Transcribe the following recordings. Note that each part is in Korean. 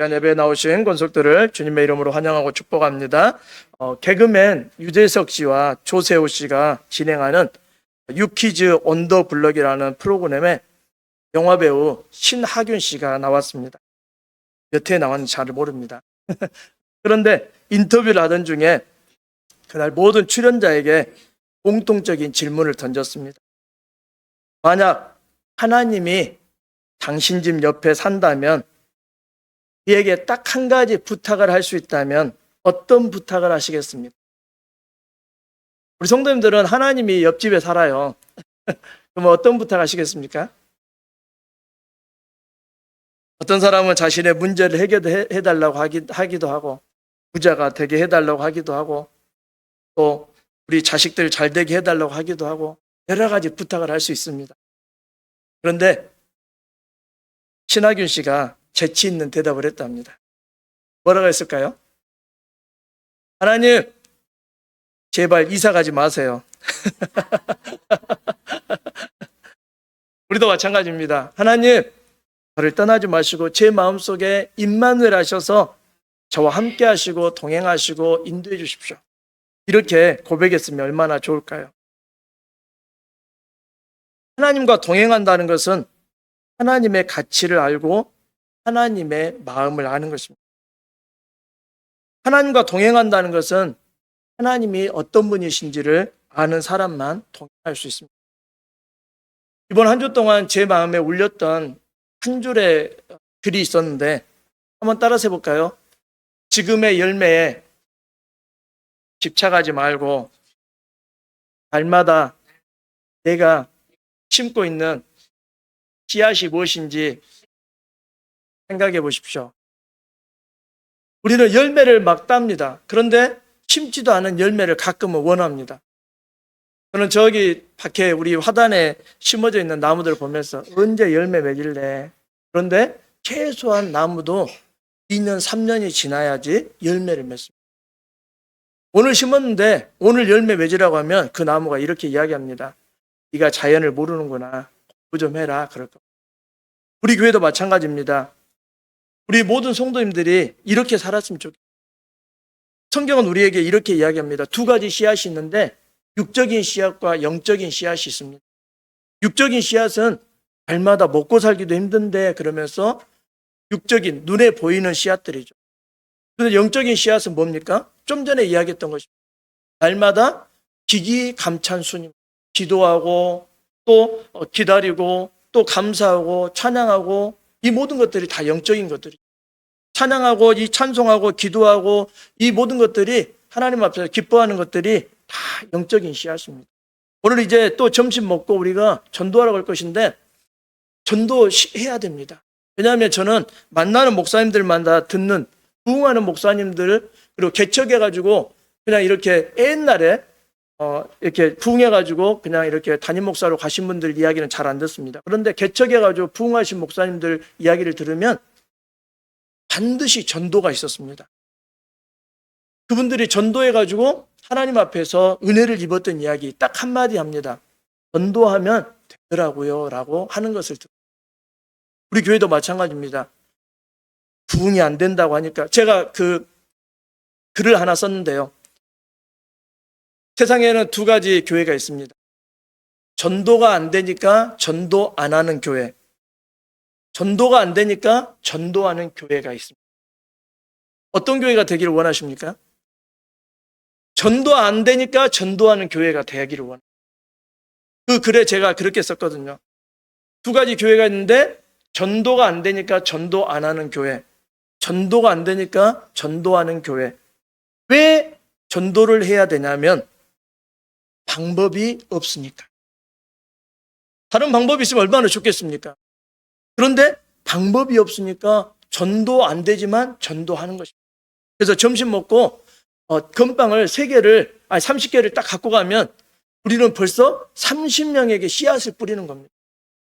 예배에 나오신 권속들을 주님의 이름으로 환영하고 축복합니다. 개그맨 유재석 씨와 조세호 씨가 진행하는 유퀴즈 온 더 블럭이라는 프로그램에 영화배우 신하균 씨가 나왔습니다. 몇 회에 나왔는지 잘 모릅니다. 그런데 인터뷰를 하던 중에 그날 모든 출연자에게 공통적인 질문을 던졌습니다. 만약 하나님이 당신 집 옆에 산다면 그에게 딱 한 가지 부탁을 할 수 있다면 어떤 부탁을 하시겠습니까? 우리 성도님들은 하나님이 옆집에 살아요. 그럼 어떤 부탁 하시겠습니까? 어떤 사람은 자신의 문제를 해결해달라고 하기도 하고, 부자가 되게 해달라고 하기도 하고, 또 우리 자식들 잘 되게 해달라고 하기도 하고, 여러 가지 부탁을 할 수 있습니다. 그런데 신하균 씨가 재치 있는 대답을 했답니다. 뭐라고 했을까요? 하나님, 제발 이사 가지 마세요. 우리도 마찬가지입니다. 하나님, 저를 떠나지 마시고 제 마음속에 임마누엘 하셔서 저와 함께 하시고 동행하시고 인도해 주십시오. 이렇게 고백했으면 얼마나 좋을까요? 하나님과 동행한다는 것은 하나님의 가치를 알고 하나님의 마음을 아는 것입니다. 하나님과 동행한다는 것은 하나님이 어떤 분이신지를 아는 사람만 동행할 수 있습니다. 이번 한 주 동안 제 마음에 울렸던 한 줄의 글이 있었는데 한번 따라서 해볼까요? 지금의 열매에 집착하지 말고 날마다 내가 심고 있는 씨앗이 무엇인지 생각해 보십시오. 우리는 열매를 막 땁니다. 그런데 심지도 않은 열매를 가끔은 원합니다. 저는 저기 밖에 우리 화단에 심어져 있는 나무들을 보면서 언제 열매 맺을래? 그런데 최소한 나무도 2년, 3년이 지나야지 열매를 맺습니다. 오늘 심었는데 오늘 열매 맺으라고 하면 그 나무가 이렇게 이야기합니다. 네가 자연을 모르는구나. 공부 좀 해라. 그럴 겁니다. 우리 교회도 마찬가지입니다. 우리 모든 성도님들이 이렇게 살았으면 좋겠습니다. 성경은 우리에게 이렇게 이야기합니다. 두 가지 씨앗이 있는데 육적인 씨앗과 영적인 씨앗이 있습니다. 육적인 씨앗은 날마다 먹고 살기도 힘든데 그러면서 육적인 눈에 보이는 씨앗들이죠. 그런데 영적인 씨앗은 뭡니까? 좀 전에 이야기했던 것입니다. 날마다 기기감찬순입니다. 기도하고 또 기다리고 또 감사하고 찬양하고 이 모든 것들이 다 영적인 것들이죠. 찬양하고 이 찬송하고 기도하고 이 모든 것들이 하나님 앞에서 기뻐하는 것들이 다 영적인 씨앗입니다. 오늘 이제 또 점심 먹고 우리가 전도하러 갈 것인데 전도해야 됩니다. 왜냐하면 저는 만나는 목사님들마다 듣는 부흥하는 목사님들 그리고 개척해가지고 그냥 이렇게 옛날에 이렇게 부흥해가지고 그냥 이렇게 담임 목사로 가신 분들 이야기는 잘 안 듣습니다. 그런데 개척해가지고 부흥하신 목사님들 이야기를 들으면 반드시 전도가 있었습니다. 그분들이 전도해가지고 하나님 앞에서 은혜를 입었던 이야기 딱 한마디 합니다. 전도하면 되더라고요 라고 하는 것을 듣고 우리 교회도 마찬가지입니다. 부흥이 안 된다고 하니까 제가 그 글을 하나 썼는데요. 세상에는 두 가지 교회가 있습니다. 전도가 안 되니까 전도 안 하는 교회, 전도가 안 되니까 전도하는 교회가 있습니다. 어떤 교회가 되기를 원하십니까? 전도 안 되니까 전도하는 교회가 되기를 원합니다. 그 글에 제가 그렇게 썼거든요. 두 가지 교회가 있는데 전도가 안 되니까 전도 안 하는 교회, 전도가 안 되니까 전도하는 교회. 왜 전도를 해야 되냐면 방법이 없으니까. 다른 방법이 있으면 얼마나 좋겠습니까? 그런데 방법이 없으니까 전도 안 되지만 전도하는 것입니다. 그래서 점심 먹고 건빵을 30개를 딱 갖고 가면 우리는 벌써 30명에게 씨앗을 뿌리는 겁니다.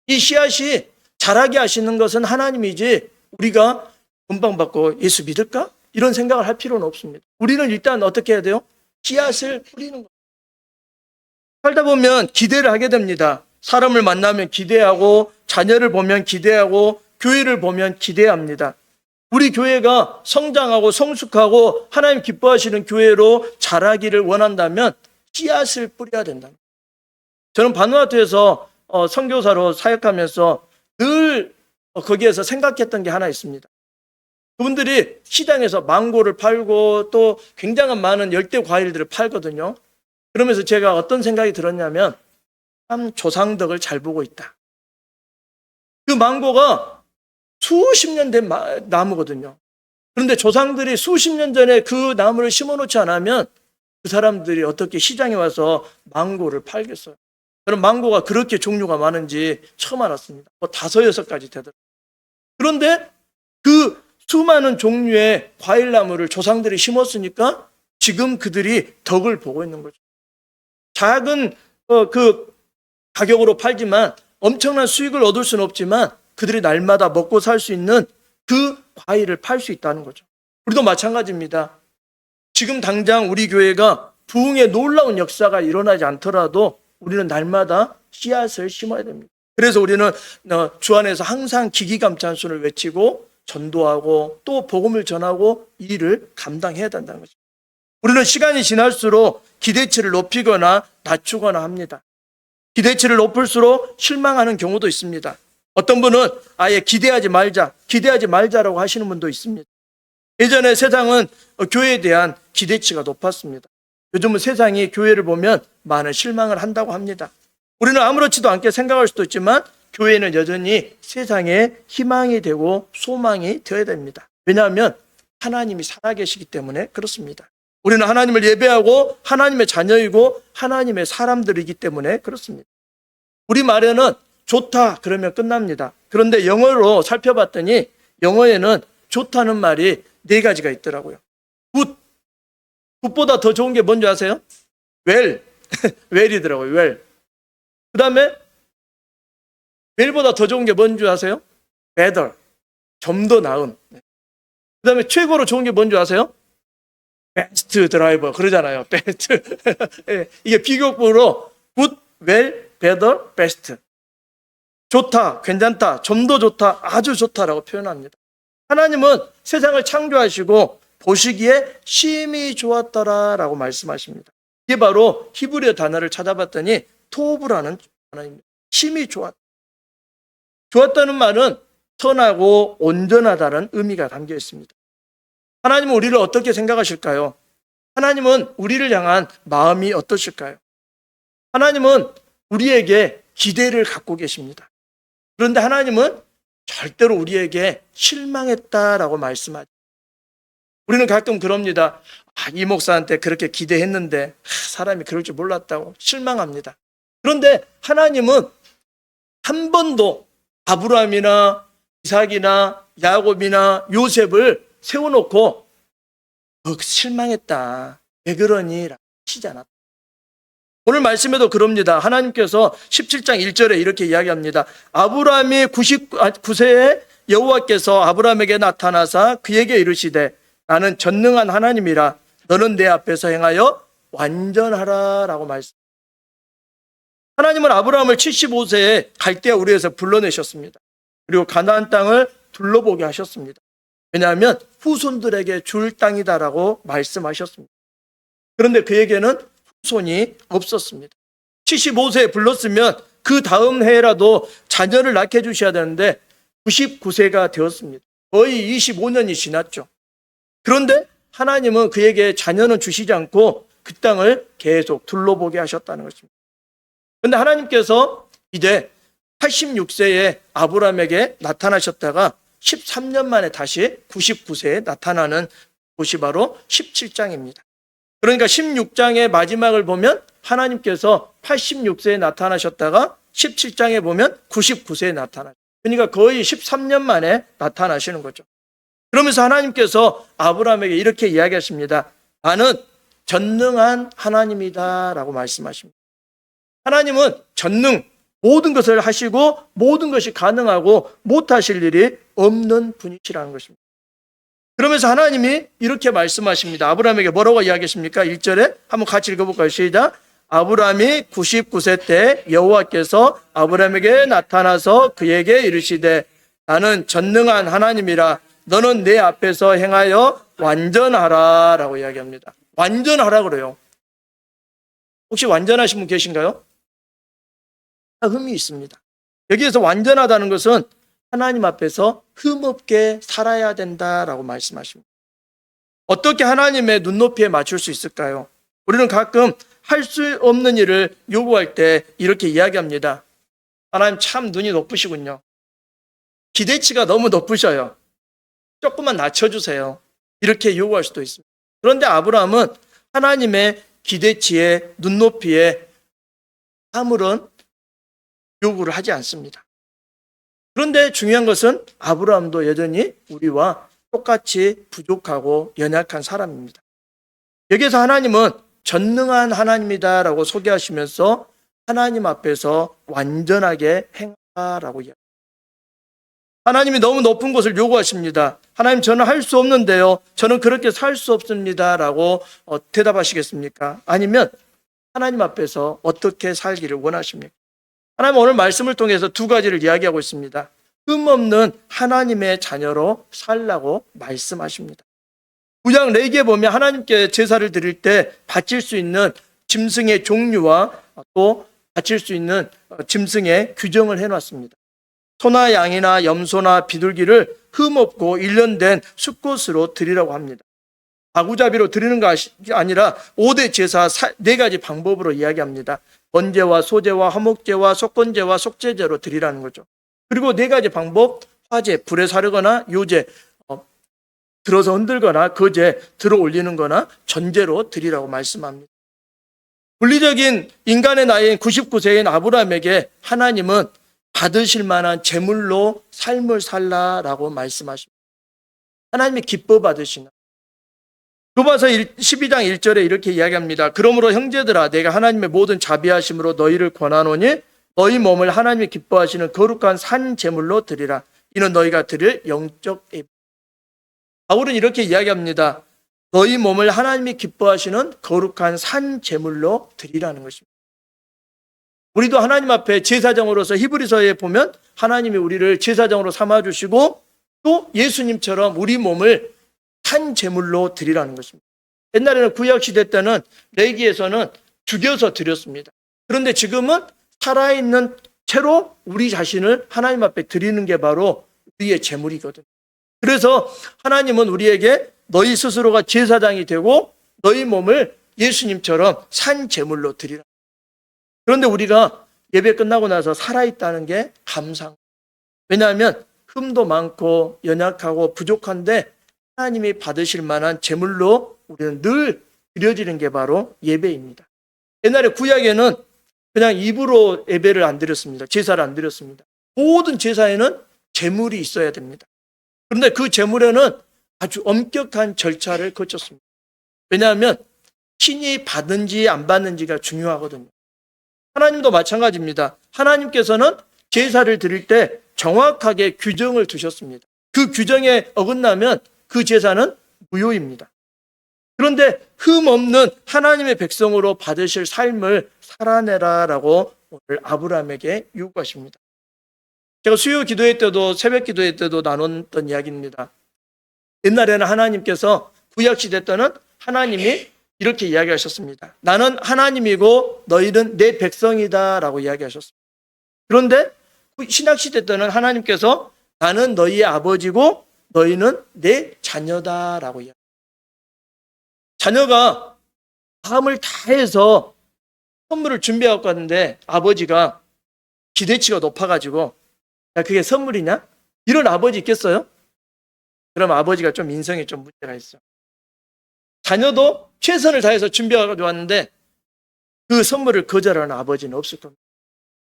이 씨앗이 자라게 하시는 것은 하나님이지 우리가 건빵 받고 예수 믿을까? 이런 생각을 할 필요는 없습니다. 우리는 일단 어떻게 해야 돼요? 씨앗을 뿌리는 겁니다. 살다 보면 기대를 하게 됩니다. 사람을 만나면 기대하고 자녀를 보면 기대하고 교회를 보면 기대합니다. 우리 교회가 성장하고 성숙하고 하나님 기뻐하시는 교회로 자라기를 원한다면 씨앗을 뿌려야 된다. 저는 바누아투에서 선교사로 사역하면서 늘 거기에서 생각했던 게 하나 있습니다. 그분들이 시장에서 망고를 팔고 또 굉장한 많은 열대 과일들을 팔거든요. 그러면서 제가 어떤 생각이 들었냐면 참 조상덕을 잘 보고 있다. 그 망고가 수십 년 된 나무거든요. 그런데 조상들이 수십 년 전에 그 나무를 심어놓지 않으면 그 사람들이 어떻게 시장에 와서 망고를 팔겠어요? 저는 망고가 그렇게 종류가 많은지 처음 알았습니다. 뭐 5, 6가지 되더라고요. 그런데 그 수많은 종류의 과일나무를 조상들이 심었으니까 지금 그들이 덕을 보고 있는 거죠. 작은 그 가격으로 팔지만 엄청난 수익을 얻을 수는 없지만 그들이 날마다 먹고 살 수 있는 그 과일을 팔 수 있다는 거죠. 우리도 마찬가지입니다. 지금 당장 우리 교회가 부흥의 놀라운 역사가 일어나지 않더라도 우리는 날마다 씨앗을 심어야 됩니다. 그래서 우리는 주 안에서 항상 기기감찬순을 외치고 전도하고 또 복음을 전하고 이 일을 감당해야 된다는 거죠. 우리는 시간이 지날수록 기대치를 높이거나 낮추거나 합니다. 기대치를 높일수록 실망하는 경우도 있습니다. 어떤 분은 아예 기대하지 말자라고 하시는 분도 있습니다. 예전에 세상은 교회에 대한 기대치가 높았습니다. 요즘은 세상이 교회를 보면 많은 실망을 한다고 합니다. 우리는 아무렇지도 않게 생각할 수도 있지만 교회는 여전히 세상의 희망이 되고 소망이 되어야 됩니다. 왜냐하면 하나님이 살아계시기 때문에 그렇습니다. 우리는 하나님을 예배하고 하나님의 자녀이고 하나님의 사람들이기 때문에 그렇습니다. 우리 말에는 좋다 그러면 끝납니다. 그런데 영어로 살펴봤더니 영어에는 좋다는 말이 4가지가 있더라고요. 굿보다 더 좋은 게 뭔지 아세요? well이더라고요. well. 그 다음에 well보다 더 좋은 게 뭔지 아세요? better. 좀 더 나은. 그 다음에 최고로 좋은 게 뭔지 아세요? best driver. 그러잖아요. best. 이게 비교급으로 good, well, better, best. 좋다, 괜찮다, 좀 더 좋다, 아주 좋다라고 표현합니다. 하나님은 세상을 창조하시고 보시기에 심히 좋았더라라고 말씀하십니다. 이게 바로 히브리어 단어를 찾아봤더니 토브라는 단어입니다. 심히 좋았다. 좋았다는 말은 선하고 온전하다는 의미가 담겨 있습니다. 하나님은 우리를 어떻게 생각하실까요? 하나님은 우리를 향한 마음이 어떠실까요? 하나님은 우리에게 기대를 갖고 계십니다. 그런데 하나님은 절대로 우리에게 실망했다라고 말씀하죠. 우리는 가끔 그럽니다. 이 목사한테 그렇게 기대했는데 사람이 그럴 줄 몰랐다고 실망합니다. 그런데 하나님은 한 번도 아브라함이나 이삭이나 야곱이나 요셉을 세워놓고 실망했다. 왜 그러니? 라고 하시지 않았다. 오늘 말씀에도 그럽니다. 하나님께서 17장 1절에 이렇게 이야기합니다. 아브라함이 99세에 여호와께서 아브라함에게 나타나사 그에게 이르시되 나는 전능한 하나님이라 너는 내 앞에서 행하여 완전하라 라고 말씀. 하나님은 아브라함을 75세에 갈대아 우르에서 불러내셨습니다. 그리고 가나안 땅을 둘러보게 하셨습니다. 왜냐하면 후손들에게 줄 땅이다라고 말씀하셨습니다. 그런데 그에게는 후손이 없었습니다. 75세에 불렀으면 그 다음 해라도 자녀를 낳게 해주셔야 되는데 99세가 되었습니다. 거의 25년이 지났죠. 그런데 하나님은 그에게 자녀는 주시지 않고 그 땅을 계속 둘러보게 하셨다는 것입니다. 그런데 하나님께서 이제 86세에 아브라함에게 나타나셨다가 13년 만에 다시 99세에 나타나는 곳이 바로 17장입니다. 그러니까 16장의 마지막을 보면 하나님께서 86세에 나타나셨다가 17장에 보면 99세에 나타나죠. 그러니까 거의 13년 만에 나타나시는 거죠. 그러면서 하나님께서 아브라함에게 이렇게 이야기하십니다. 나는 전능한 하나님이다 라고 말씀하십니다. 하나님은 전능, 모든 것을 하시고 모든 것이 가능하고 못하실 일이 없는 분이시라는 것입니다. 그러면서 하나님이 이렇게 말씀하십니다. 아브라함에게 뭐라고 이야기하십니까? 1절에 한번 같이 읽어볼까요? 시작. 아브라함이 99세 때 여호와께서 아브라함에게 나타나서 그에게 이르시되 나는 전능한 하나님이라 너는 내 앞에서 행하여 완전하라라고 이야기합니다. 완전하라 그래요. 혹시 완전하신 분 계신가요? 흠이 있습니다. 여기에서 완전하다는 것은 하나님 앞에서 흠없게 살아야 된다라고 말씀하십니다. 어떻게 하나님의 눈높이에 맞출 수 있을까요? 우리는 가끔 할 수 없는 일을 요구할 때 이렇게 이야기합니다. 하나님 참 눈이 높으시군요. 기대치가 너무 높으셔요. 조금만 낮춰주세요. 이렇게 요구할 수도 있습니다. 그런데 아브라함은 하나님의 기대치에 눈높이에 아무런 요구를 하지 않습니다. 그런데 중요한 것은 아브라함도 여전히 우리와 똑같이 부족하고 연약한 사람입니다. 여기서 하나님은 전능한 하나님이다라고 소개하시면서 하나님 앞에서 완전하게 행하라고 이야기합니다. 하나님이 너무 높은 것을 요구하십니다. 하나님 저는 할 수 없는데요. 저는 그렇게 살 수 없습니다라고 대답하시겠습니까? 아니면 하나님 앞에서 어떻게 살기를 원하십니까? 하나님 오늘 말씀을 통해서 두 가지를 이야기하고 있습니다. 흠없는 하나님의 자녀로 살라고 말씀하십니다. 구약 레위기에 보면 하나님께 제사를 드릴 때 바칠 수 있는 짐승의 종류와 또 바칠 수 있는 짐승의 규정을 해놨습니다. 소나 양이나 염소나 비둘기를 흠없고 일련된 수컷으로 드리라고 합니다. 아구잡이로 드리는 것이 아니라 5대 제사 4가지 방법으로 이야기합니다. 번제와 소제와 화목제와 속건제와 속죄제로 드리라는 거죠. 그리고 4가지 방법, 화제, 불에 사르거나 요제, 들어서 흔들거나 거제, 들어 올리는 거나 전제로 드리라고 말씀합니다. 물리적인 인간의 나이인 99세인 아브라함에게 하나님은 받으실 만한 제물로 삶을 살라라고 말씀하십니다. 하나님이 기뻐 받으시는. 로마서 12장 1절에 이렇게 이야기합니다. 그러므로 형제들아 내가 하나님의 모든 자비하심으로 너희를 권하노니 너희 몸을 하나님이 기뻐하시는 거룩한 산 제물로 드리라. 이는 너희가 드릴 영적 예배. 바울은 이렇게 이야기합니다. 너희 몸을 하나님이 기뻐하시는 거룩한 산 제물로 드리라는 것입니다. 우리도 하나님 앞에 제사장으로서 히브리서에 보면 하나님이 우리를 제사장으로 삼아주시고 또 예수님처럼 우리 몸을 산 제물로 드리라는 것입니다. 옛날에는 구약시대 때는 레위기에서는 죽여서 드렸습니다. 그런데 지금은 살아있는 채로 우리 자신을 하나님 앞에 드리는 게 바로 우리의 제물이거든요. 그래서 하나님은 우리에게 너희 스스로가 제사장이 되고 너희 몸을 예수님처럼 산 제물로 드리라. 그런데 우리가 예배 끝나고 나서 살아있다는 게 감사한 거예요. 왜냐하면 흠도 많고 연약하고 부족한데 하나님이 받으실 만한 제물로 우리는 늘 드려지는 게 바로 예배입니다. 옛날에 구약에는 그냥 입으로 예배를 안 드렸습니다. 제사를 안 드렸습니다. 모든 제사에는 제물이 있어야 됩니다. 그런데 그 제물에는 아주 엄격한 절차를 거쳤습니다. 왜냐하면 신이 받은지 안 받는지가 중요하거든요. 하나님도 마찬가지입니다. 하나님께서는 제사를 드릴 때 정확하게 규정을 두셨습니다. 그 규정에 어긋나면 그 제사는 무효입니다. 그런데 흠없는 하나님의 백성으로 받으실 삶을 살아내라라고 오늘 아브라함에게 요구하십니다. 제가 수요 기도회 때도 새벽 기도회 때도 나눴던 이야기입니다. 옛날에는 하나님께서 구약시대 때는 하나님이 이렇게 이야기하셨습니다. 나는 하나님이고 너희는 내 백성이다 라고 이야기하셨습니다. 그런데 신약시대 때는 하나님께서 나는 너희의 아버지고 너희는 내 자녀다 라고 이야기합니다. 자녀가 마음을 다해서 선물을 준비하고 갔는데 아버지가 기대치가 높아가지고 야 그게 선물이냐? 이런 아버지 있겠어요? 그럼 아버지가 좀 인성에 좀 문제가 있어. 자녀도 최선을 다해서 준비하고 왔는데 그 선물을 거절하는 아버지는 없을 겁니다.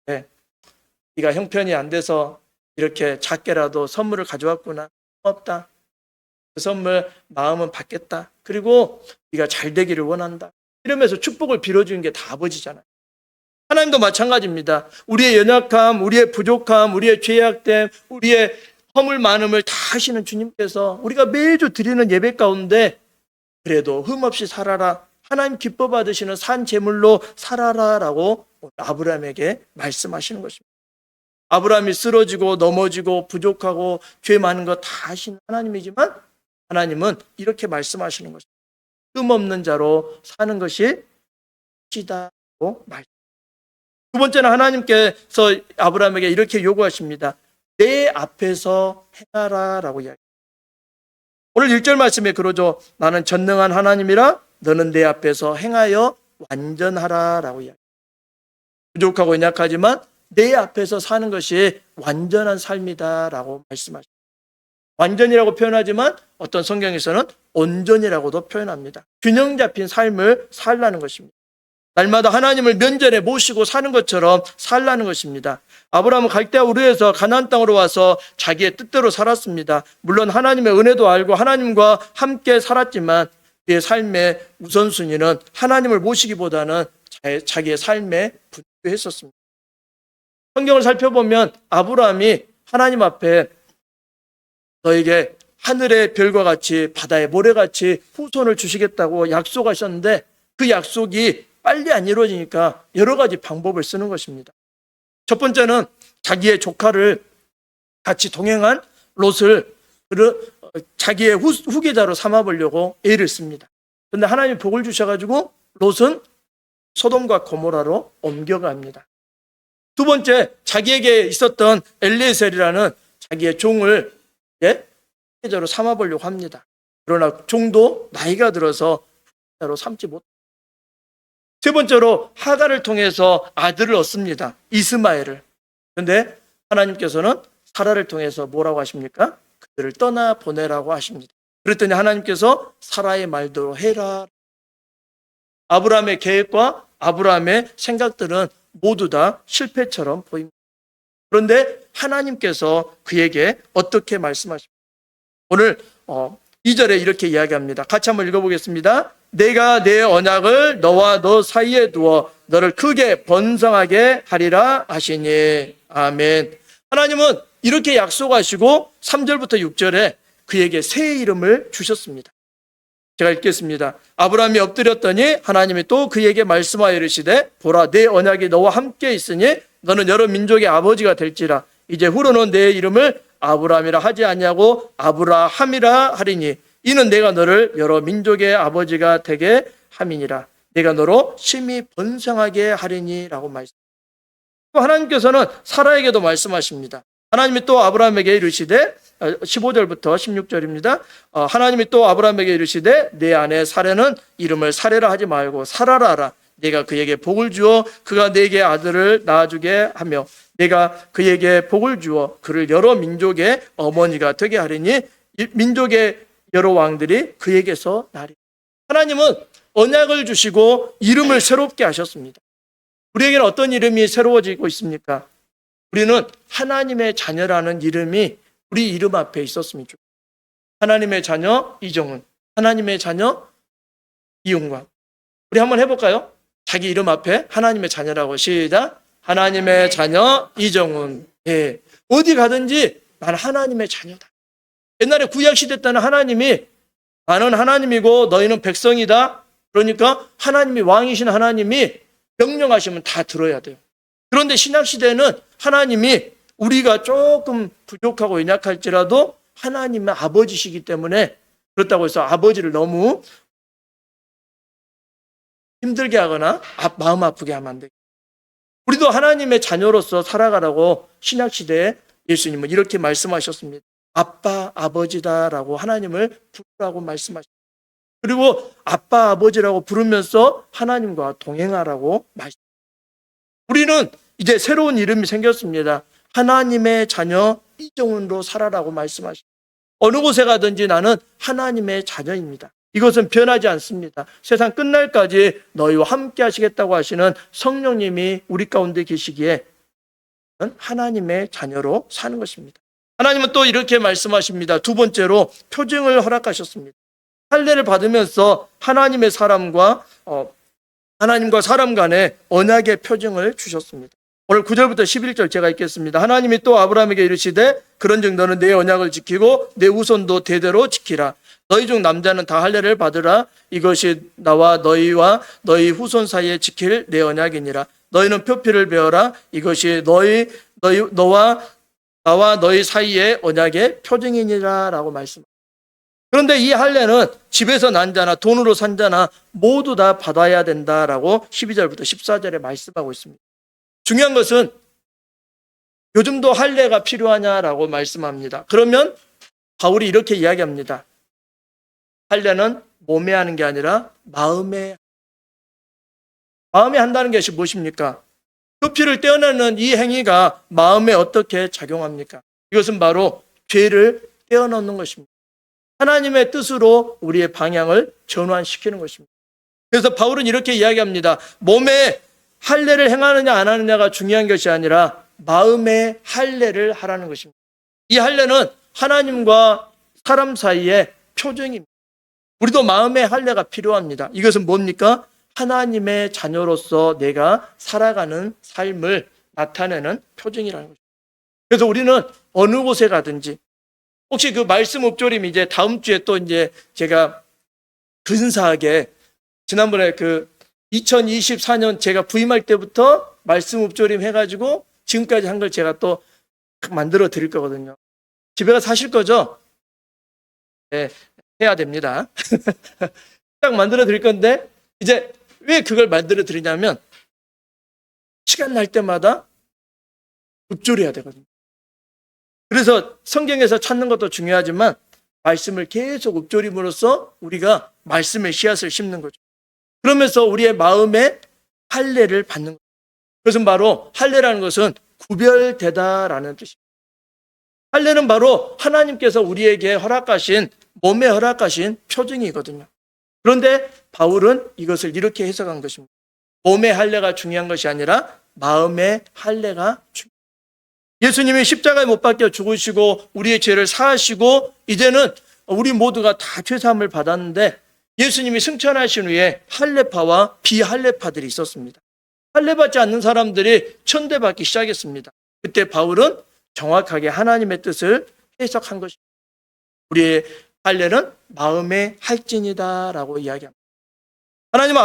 네. 네가 형편이 안 돼서 이렇게 작게라도 선물을 가져왔구나. 고맙다. 그 선물 마음은 받겠다. 그리고 네가 잘 되기를 원한다. 이러면서 축복을 빌어주는 게 다 아버지잖아요. 하나님도 마찬가지입니다. 우리의 연약함, 우리의 부족함, 우리의 죄악됨, 우리의 허물 많음을 다 아시는 주님께서 우리가 매주 드리는 예배 가운데 그래도 흠없이 살아라. 하나님 기뻐 받으시는 산 제물로 살아라 라고 아브라함에게 말씀하시는 것입니다. 아브라함이 쓰러지고 넘어지고 부족하고 죄 많은 거 다 아시는 하나님이지만 하나님은 이렇게 말씀하시는 것입니다. 흠없는 자로 사는 것이 시다고 말씀. 두 번째는 하나님께서 아브라함에게 이렇게 요구하십니다. 내 앞에서 행하라라고 이야기합니다. 오늘 1절 말씀에 그러죠. 나는 전능한 하나님이라 너는 내 앞에서 행하여 완전하라라고 이야기합니다. 부족하고 연약하지만 내 앞에서 사는 것이 완전한 삶이다라고 말씀하십니다. 완전이라고 표현하지만 어떤 성경에서는 온전이라고도 표현합니다. 균형 잡힌 삶을 살라는 것입니다. 날마다 하나님을 면전에 모시고 사는 것처럼 살라는 것입니다. 아브라함은 갈대아 우르에서 가나안 땅으로 와서 자기의 뜻대로 살았습니다. 물론 하나님의 은혜도 알고 하나님과 함께 살았지만 그의 삶의 우선순위는 하나님을 모시기보다는 자기의 삶에 분주했었습니다. 성경을 살펴보면 아브라함이 하나님 앞에 너에게 하늘의 별과 같이 바다의 모래같이 후손을 주시겠다고 약속하셨는데 그 약속이 빨리 안 이루어지니까 여러 가지 방법을 쓰는 것입니다. 첫 번째는 자기의 조카를 같이 동행한 롯을 자기의 후계자로 삼아보려고 애를 씁니다. 그런데 하나님이 복을 주셔가지고 롯은 소돔과 고모라로 옮겨갑니다. 두 번째, 자기에게 있었던 엘리에셀이라는 자기의 종을 후계자로 삼아보려고 합니다. 그러나 종도 나이가 들어서 후계자로 삼지 못합니다. 세 번째로 하갈을 통해서 아들을 얻습니다. 이스마엘을. 그런데 하나님께서는 사라를 통해서 뭐라고 하십니까? 그들을 떠나 보내라고 하십니다. 그랬더니 하나님께서 사라의 말대로 해라. 아브라함의 계획과 아브라함의 생각들은 모두 다 실패처럼 보입니다. 그런데 하나님께서 그에게 어떻게 말씀하십니까? 오늘 2절에 이렇게 이야기합니다. 같이 한번 읽어보겠습니다. 내가 내 언약을 너와 너 사이에 두어 너를 크게 번성하게 하리라 하시니. 아멘. 하나님은 이렇게 약속하시고 3절부터 6절에 그에게 새 이름을 주셨습니다. 제가 읽겠습니다. 아브라함이 엎드렸더니 하나님이 또 그에게 말씀하여 이르시되 보라 내 언약이 너와 함께 있으니 너는 여러 민족의 아버지가 될지라. 이제 후로는 내 이름을 아브라함이라 하지 아니하고 아브라함이라 하리니 이는 내가 너를 여러 민족의 아버지가 되게 함이니라. 내가 너로 심히 번성하게 하리니라고 말씀. 또 하나님께서는 사라에게도 말씀하십니다. 하나님이 또 아브라함에게 이르시되 15절부터 16절입니다. 하나님이 또 아브라함에게 이르시되 내 아내 사레는 이름을 사레라 하지 말고 사라라 하라. 내가 그에게 복을 주어 그가 내게 아들을 낳아주게 하며 내가 그에게 복을 주어 그를 여러 민족의 어머니가 되게 하리니 민족의 여러 왕들이 그에게서 나리. 하나님은 언약을 주시고 이름을 새롭게 하셨습니다. 우리에게는 어떤 이름이 새로워지고 있습니까? 우리는 하나님의 자녀라는 이름이 우리 이름 앞에 있었으면 좋겠습니다. 하나님의 자녀 이정훈, 하나님의 자녀 이용광. 우리 한번 해볼까요? 자기 이름 앞에 하나님의 자녀라고 시작. 하나님의 자녀 이정훈. 예. 어디 가든지 나는 하나님의 자녀다. 옛날에 구약시대 때는 하나님이 나는 하나님이고 너희는 백성이다. 그러니까 하나님이 왕이신 하나님이 명령하시면 다 들어야 돼요. 그런데 신약시대는 하나님이 우리가 조금 부족하고 연약할지라도 하나님은 아버지시기 때문에 그렇다고 해서 아버지를 너무 힘들게 하거나 마음 아프게 하면 안 돼요. 우리도 하나님의 자녀로서 살아가라고 신약시대에 예수님은 이렇게 말씀하셨습니다. 아빠, 아버지다라고 하나님을 부르라고 말씀하셨습니다. 그리고 아빠, 아버지라고 부르면서 하나님과 동행하라고 말씀하셨습니다. 우리는 이제 새로운 이름이 생겼습니다. 하나님의 자녀 이정훈으로 살아라고 말씀하십니다. 어느 곳에 가든지 나는 하나님의 자녀입니다. 이것은 변하지 않습니다. 세상 끝날까지 너희와 함께 하시겠다고 하시는 성령님이 우리 가운데 계시기에 하나님의 자녀로 사는 것입니다. 하나님은 또 이렇게 말씀하십니다. 두 번째로 표징을 허락하셨습니다. 할례를 받으면서 하나님의 사람과 사람 간의 언약의 표징을 주셨습니다. 오늘 9절부터 11절 제가 읽겠습니다. 하나님이 또 아브라함에게 이르시되 그런즉 너는 내 언약을 지키고 내 후손도 대대로 지키라. 너희 중 남자는 다 할례를 받으라. 이것이 나와 너희 후손 사이에 지킬 내 언약이니라. 너희는 표피를 베어라. 이것이 너와 나와 너희 사이의 언약의 표징이니라 라고 말씀합니다. 그런데 이 할례는 집에서 난 자나 돈으로 산 자나 모두 다 받아야 된다라고 12절부터 14절에 말씀하고 있습니다. 중요한 것은 요즘도 할례가 필요하냐라고 말씀합니다. 그러면 바울이 이렇게 이야기합니다. 할례는 몸에 하는 게 아니라 마음에 한다는 것이 무엇입니까? 표피를 떼어내는 이 행위가 마음에 어떻게 작용합니까? 이것은 바로 죄를 떼어놓는 것입니다. 하나님의 뜻으로 우리의 방향을 전환시키는 것입니다. 그래서 바울은 이렇게 이야기합니다. 몸에 할례를 행하느냐 안 하느냐가 중요한 것이 아니라 마음의 할례를 하라는 것입니다. 이 할례는 하나님과 사람 사이의 표정입니다. 우리도 마음의 할례가 필요합니다. 이것은 뭡니까? 하나님의 자녀로서 내가 살아가는 삶을 나타내는 표징이라는 거죠. 그래서 우리는 어느 곳에 가든지 혹시 그 말씀 읊조림 이제 다음 주에 또 이제 제가 근사하게 지난번에 그 2024년 제가 부임할 때부터 말씀 읊조림 해가지고 지금까지 한 걸 제가 또 만들어 드릴 거거든요. 집에 가서 하실 거죠? 네, 해야 됩니다. 딱 만들어 드릴 건데 이제 왜 그걸 만들어 드리냐면 시간 날 때마다 읊조려야 되거든요. 그래서 성경에서 찾는 것도 중요하지만 말씀을 계속 읊조림으로써 우리가 말씀의 씨앗을 심는 거죠. 그러면서 우리의 마음에 할례를 받는 거죠. 그것은 바로 할례라는 것은 구별되다라는 뜻입니다. 할례는 바로 하나님께서 우리에게 허락하신 몸에 허락하신 표징이거든요. 그런데 바울은 이것을 이렇게 해석한 것입니다. 몸의 할례가 중요한 것이 아니라 마음의 할례가 중요합니다. 예수님이 십자가에 못 박혀 죽으시고 우리의 죄를 사하시고 이제는 우리 모두가 다 죄사함을 받았는데 예수님이 승천하신 후에 할례파와 비할례파들이 있었습니다. 할례받지 않는 사람들이 천대받기 시작했습니다. 그때 바울은 정확하게 하나님의 뜻을 해석한 것입니다. 우리의 할례는 마음의 할진이다라고 이야기합니다. 하나님은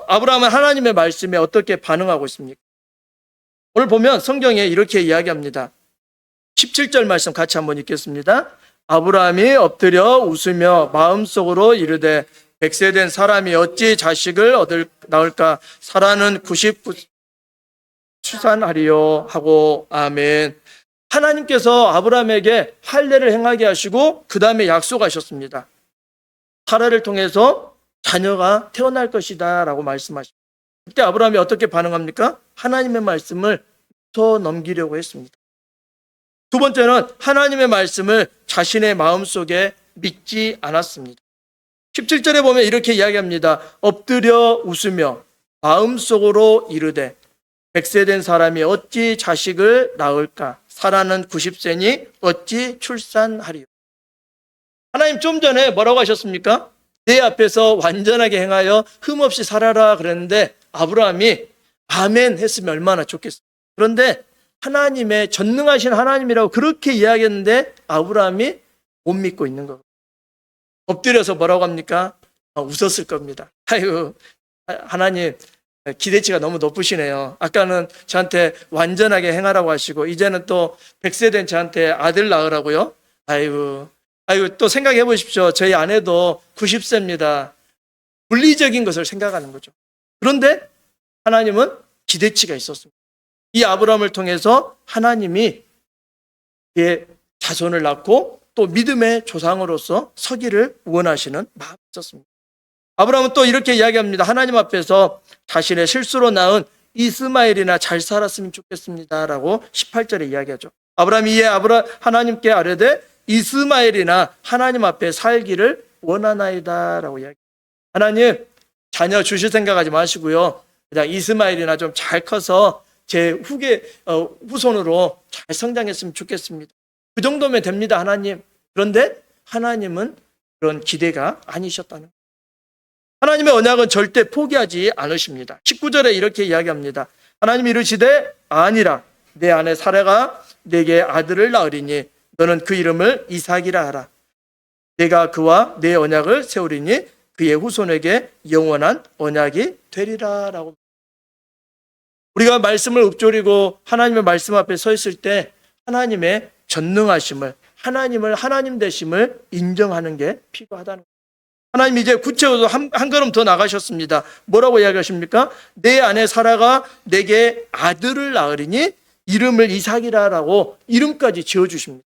아브라함은 하나님의 말씀에 어떻게 반응하고 있습니까? 오늘 보면 성경에 이렇게 이야기합니다. 17절 말씀 같이 한번 읽겠습니다. 아브라함이 엎드려 웃으며 마음속으로 이르되 100세 된 사람이 어찌 자식을 낳을까? 사라는 99 출산하리요 하고 아멘. 하나님께서 아브라함에게 할례를 행하게 하시고 그 다음에 약속하셨습니다. 사라를 통해서 자녀가 태어날 것이다 라고 말씀하십니다. 그때 아브라함이 어떻게 반응합니까? 하나님의 말씀을 더 넘기려고 했습니다. 두 번째는 하나님의 말씀을 자신의 마음속에 믿지 않았습니다. 17절에 보면 이렇게 이야기합니다. 엎드려 웃으며 마음속으로 이르되 100세 된 사람이 어찌 자식을 낳을까? 사라는 90세니 어찌 출산하리요? 하나님 좀 전에 뭐라고 하셨습니까? 내 앞에서 완전하게 행하여 흠없이 살아라 그랬는데 아브라함이 아멘 했으면 얼마나 좋겠어요. 그런데 하나님의 전능하신 하나님이라고 그렇게 이야기했는데 아브라함이 못 믿고 있는 거예요. 엎드려서 뭐라고 합니까? 웃었을 겁니다. 아유, 하나님 기대치가 너무 높으시네요. 아까는 저한테 완전하게 행하라고 하시고 이제는 또 100세 된 저한테 아들 낳으라고요? 아이고 또 생각해 보십시오. 저희 아내도 90세입니다. 물리적인 것을 생각하는 거죠. 그런데 하나님은 기대치가 있었습니다. 이 아브라함을 통해서 하나님이 그의 자손을 낳고 또 믿음의 조상으로서 서기를 원하시는 마음이 있었습니다. 아브라함은 또 이렇게 이야기합니다. 하나님 앞에서 자신의 실수로 낳은 이스마엘이나 잘 살았으면 좋겠습니다 라고 18절에 이야기하죠. 아브라함이 이에 하나님께 아뢰되 이스마엘이나 하나님 앞에 살기를 원하나이다 라고 이야기합니다. 하나님 자녀 주실 생각하지 마시고요. 그냥 이스마엘이나 좀 잘 커서 제 후손으로 잘 성장했으면 좋겠습니다. 그 정도면 됩니다, 하나님. 그런데 하나님은 그런 기대가 아니셨다는 거예요. 하나님의 언약은 절대 포기하지 않으십니다. 19절에 이렇게 이야기합니다. 하나님이 이르시되 아니라 내 아내 사라가 내게 아들을 낳으리니 너는 그 이름을 이삭이라 하라. 내가 그와 내 언약을 세우리니 그의 후손에게 영원한 언약이 되리라 라고. 우리가 말씀을 읊조리고 하나님의 말씀 앞에 서 있을 때 하나님의 전능하심을, 하나님을 하나님 되심을 인정하는 게 필요하다는 거예요. 하나님 이제 구체적으로 한 걸음 더 나가셨습니다. 뭐라고 이야기하십니까? 내 아내 사라가 내게 아들을 낳으리니 이름을 이삭이라라고 이름까지 지어주십니다.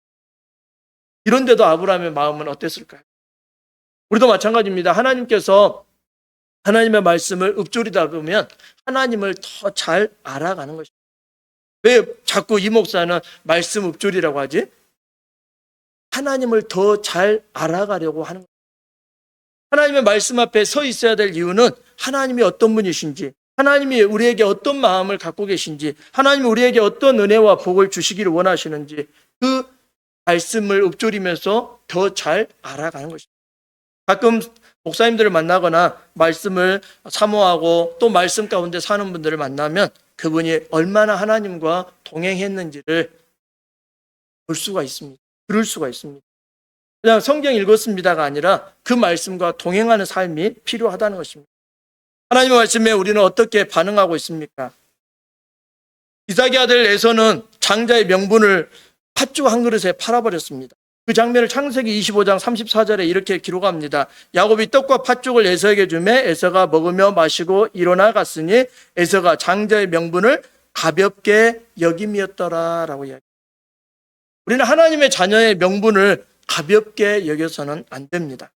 이런데도 아브라함의 마음은 어땠을까요? 우리도 마찬가지입니다. 하나님께서 하나님의 말씀을 읊조리다 보면 하나님을 더 잘 알아가는 것입니다. 왜 자꾸 이 목사는 말씀 읊조리라고 하지? 하나님을 더 잘 알아가려고 하는 거예요. 하나님의 말씀 앞에 서 있어야 될 이유는 하나님이 어떤 분이신지, 하나님이 우리에게 어떤 마음을 갖고 계신지, 하나님이 우리에게 어떤 은혜와 복을 주시기를 원하시는지 그 말씀을 읊조리면서 더 잘 알아가는 것입니다. 가끔 목사님들을 만나거나 말씀을 사모하고 또 말씀 가운데 사는 분들을 만나면 그분이 얼마나 하나님과 동행했는지를 볼 수가 있습니다. 들을 수가 있습니다. 그냥 성경 읽었습니다가 아니라 그 말씀과 동행하는 삶이 필요하다는 것입니다. 하나님의 말씀에 우리는 어떻게 반응하고 있습니까? 이삭의 아들 에서는 장자의 명분을 팥죽 한 그릇에 팔아버렸습니다. 그 장면을 창세기 25장 34절에 이렇게 기록합니다. 야곱이 떡과 팥죽을 에서에게 주매 에서가 먹으며 마시고 일어나 갔으니 에서가 장자의 명분을 가볍게 여김이었더라라고 이야기합니다. 우리는 하나님의 자녀의 명분을 가볍게 여겨서는 안 됩니다.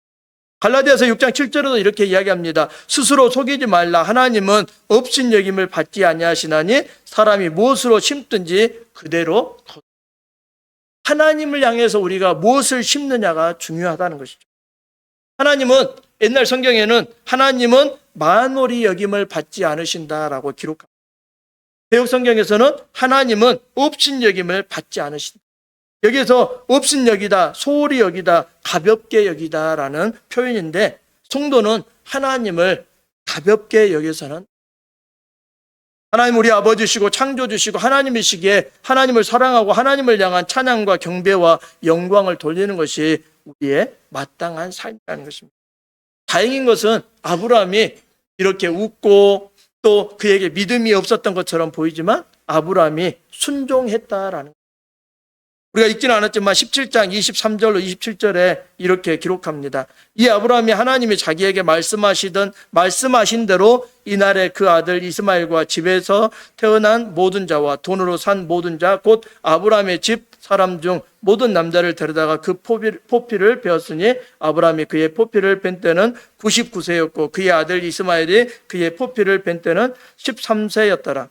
갈라디아서 6장 7절에도 이렇게 이야기합니다. 스스로 속이지 말라. 하나님은 업신여김을 받지 아니하시나니 사람이 무엇으로 심든지 그대로 거두리라. 하나님을 향해서 우리가 무엇을 심느냐가 중요하다는 것이죠. 하나님은 옛날 성경에는 하나님은 만홀히 여김을 받지 않으신다라고 기록합니다. 개역 성경에서는 하나님은 업신여김을 받지 않으신다. 여기에서 업신여기다, 소홀히 여기다, 가볍게 여기다라는 표현인데 성도는 하나님을 가볍게 여기서는 하나님 우리 아버지시고 창조주시고 하나님이시기에 하나님을 사랑하고 하나님을 향한 찬양과 경배와 영광을 돌리는 것이 우리의 마땅한 삶이라는 것입니다. 다행인 것은 아브라함이 이렇게 웃고 또 그에게 믿음이 없었던 것처럼 보이지만 아브라함이 순종했다라는 것입니다. 우리가 읽지는 않았지만 17장 23절로 27절에 이렇게 기록합니다. 이 아브라함이 하나님이 자기에게 말씀하신 대로 이날에 그 아들 이스마엘과 집에서 태어난 모든 자와 돈으로 산 모든 자 곧 아브라함의 집 사람 중 모든 남자를 데려다가 그 포피를 베었으니 아브라함이 그의 포피를 벤 때는 99세였고 그의 아들 이스마엘이 그의 포피를 벤 때는 13세였더라.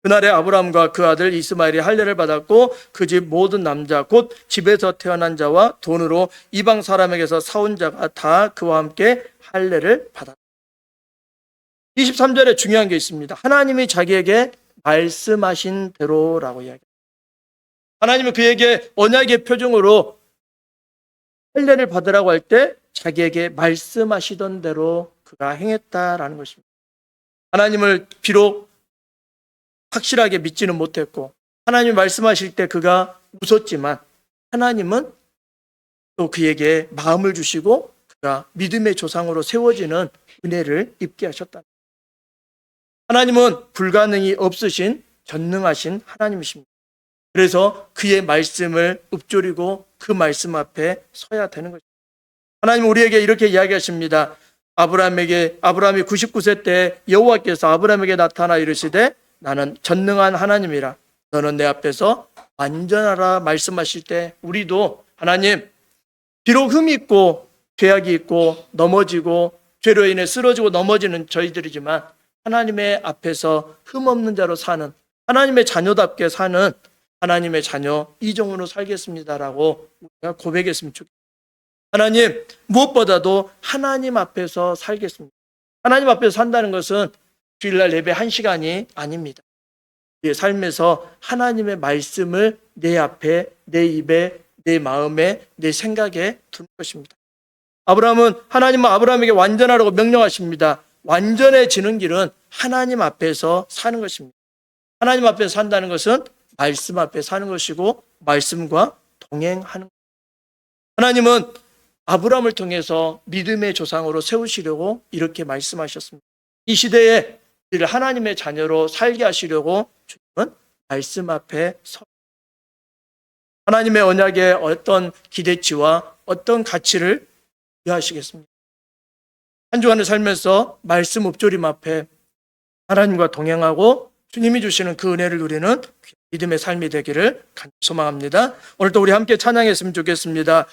그날에 아브라함과 그 아들 이스마엘이 할례를 받았고 그 집 모든 남자 곧 집에서 태어난 자와 돈으로 이방 사람에게서 사온 자가 다 그와 함께 할례를 받았다. 23절에 중요한 게 있습니다. 하나님이 자기에게 말씀하신 대로라고 이야기합니다. 하나님은 그에게 언약의 표정으로 할례를 받으라고 할 때 자기에게 말씀하시던 대로 그가 행했다라는 것입니다. 하나님을 비록 확실하게 믿지는 못했고 하나님이 말씀하실 때 그가 웃었지만 하나님은 또 그에게 마음을 주시고 그가 믿음의 조상으로 세워지는 은혜를 입게 하셨다. 하나님은 불가능이 없으신 전능하신 하나님이십니다. 그래서 그의 말씀을 읊조리고 그 말씀 앞에 서야 되는 것입니다. 하나님은 우리에게 이렇게 이야기하십니다. 아브라함이 99세 때 여호와께서 아브라함에게 나타나 이르시되 나는 전능한 하나님이라 너는 내 앞에서 완전하라 말씀하실 때 우리도 하나님 비록 흠이 있고 죄악이 있고 넘어지고 죄로 인해 쓰러지고 넘어지는 저희들이지만 하나님의 앞에서 흠 없는 자로 사는 하나님의 자녀답게 사는 하나님의 자녀 이종으로 살겠습니다라고 우리가 고백했으면 좋겠습니다. 하나님 무엇보다도 하나님 앞에서 살겠습니다. 하나님 앞에서 산다는 것은 주일날 예배 1시간이 아닙니다. 우리의 삶에서 하나님의 말씀을 내 앞에, 내 입에, 내 마음에, 내 생각에 두는 것입니다. 아브라함은 하나님은 아브라함에게 완전하라고 명령하십니다. 완전해지는 길은 하나님 앞에서 사는 것입니다. 하나님 앞에서 산다는 것은 말씀 앞에 사는 것이고 말씀과 동행하는 것입니다. 하나님은 아브라함을 통해서 믿음의 조상으로 세우시려고 이렇게 말씀하셨습니다. 이 시대에 우리를 하나님의 자녀로 살게 하시려고 주님은 말씀 앞에 하나님의 언약에 어떤 기대치와 어떤 가치를 부여하시겠습니까? 한 주간을 살면서 말씀 읊조림 앞에 하나님과 동행하고 주님이 주시는 그 은혜를 누리는 믿음의 삶이 되기를 간절히 소망합니다. 오늘도 우리 함께 찬양했으면 좋겠습니다.